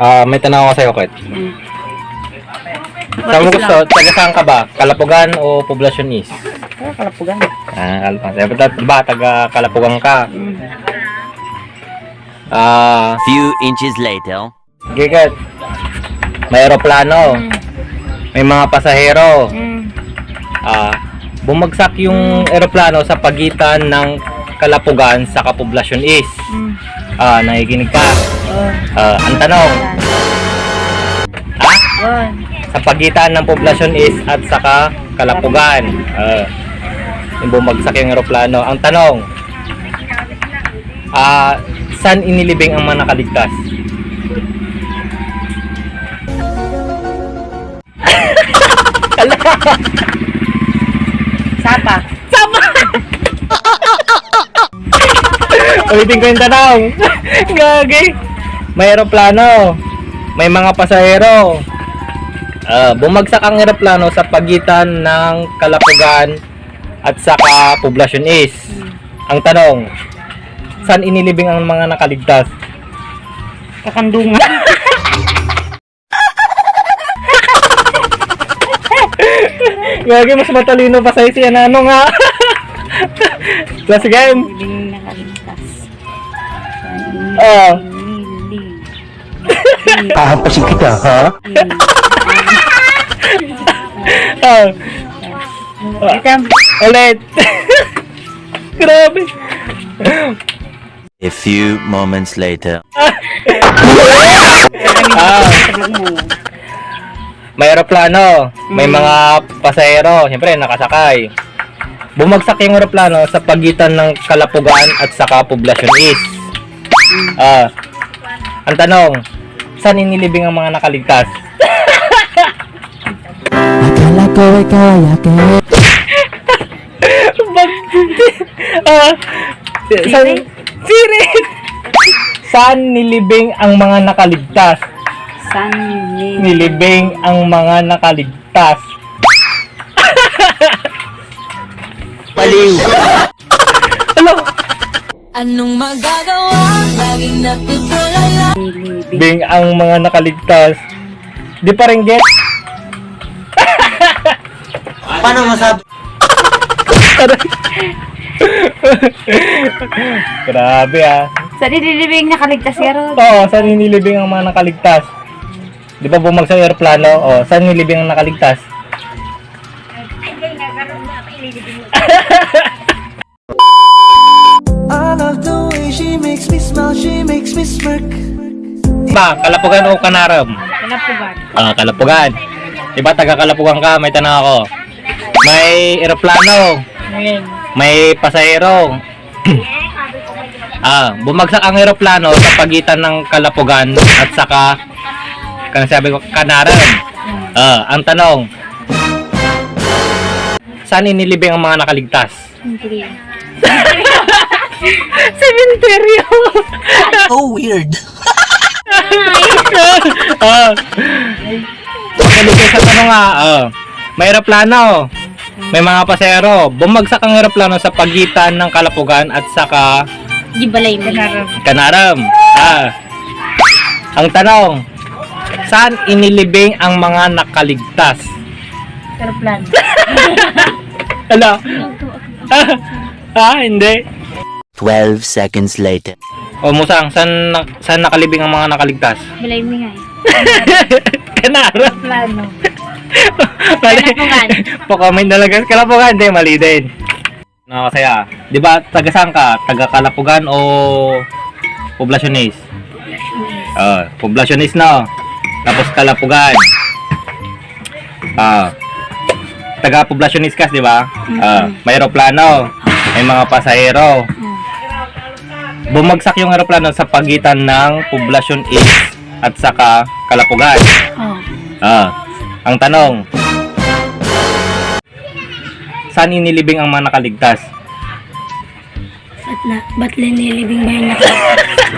May tanong ako sa'yo, Kit. Hmm. Saan mo gusto? Taga saan ka ba? Kalapugan o Poblacion East? Kalapugan. Kalapugan. Diba, taga Kalapugan ka? Hmm. Few inches later. Gigat. May aeroplano. May mga pasahero. Hmm. Bumagsak yung aeroplano sa pagitan ng Kalapugan sa Poblacion East. Hmm. Nakikinig ka? Ang tanong. Sa pagitan ng Poblacion East at saka Kalapugan. Yung bumagsak yung aeroplano. Ang tanong. Saan inilibing ang mga nakaligtas? Sapa. Ulitin ko yung tanong. Gagi. May aeroplano. May mga pasahero. Bumagsak ang aeroplano sa pagitan ng Kalapugan at saka Poblacion East. Ang tanong, saan inilibing ang mga nakaligtas? Kakandungan. Gagi, mas matalino pa sa'yo siya na ano nga. Last game. Libing nakaligtas. Pahampasin kita, ha? Ulit. Grabe. A few moments later. May aeroplano, may mga pasahero, siyempre nakasakay. Bumagsak yung aeroplano sa pagitan ng Kalapugan at saka Poblacion East. Ang tanong, saan inilibing ang mga nakaligtas? Akala ko ay kaya ka. Saan nilibing ang mga nakaligtas? San Nilibing ang mga nakaligtas. Baliw. Ano? Anong magagawa? Laging natutulala. Bing ang mga nakaligtas. Di pa rin get? Paano masabi? Grabe Sa nililibing nakaligtas ka ron. Oo, saan nilibing ang mga nakaligtas? Di ba bumagsak yung aeroplano? O, saan nilibing ang nakaligtas? I love the way she makes me smile, she makes me smirk. Ba, Kalapugan o Kanaram? Kalapugan. Kalapugan. Di ba taga Kalapugan ka? May tanong ako. May aeroplano. May pasahero. Bumagsak ang eroplano sa pagitan ng Kalapugan at saka sabi ko, Kanaran. Ang tanong, saan inilibing ang mga nakaligtas? Cementerio. So weird. Pagkali kayo sa tanong may eroplano, may mga pasahero. Bumagsak ang eroplano sa pagitan ng Kalapugan at saka Gibalay mo. Kanaram. Ang tanong, saan inilibing ang mga nakaligtas? Aeroplano. Ano? Hindi. 12 seconds later. O Musang, saan nakalibing ang mga nakaligtas? Balay mo nga Kanaram. Plano. Mali. Kalapugan. Pa-comment na lang. Kalapugan, hindi, mali din. Nakakasaya. Di ba, taga saan ka? Taga Kalapugan o Poblacion East? Poblacion East na. Tapos Kalapugan. Taga Poblacion East ka, di ba? May aeroplano. May mga pasahero. Bumagsak yung aeroplano sa pagitan ng Poblacion East at saka Kalapugan. Ang tanong, saan inilibing ang mga nakaligtas? Ba't linilibing ba yung nakaligtas?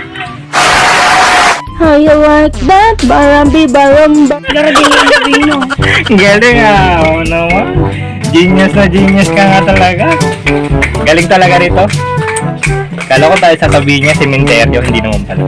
How you like that? Barambi baramba. Pero di nilibing no. Galing Oo naman. Genius na genius ka nga talaga. Galing talaga rito. Kala ko tayo sa tabi niya, sementeryo, hindi naman pala.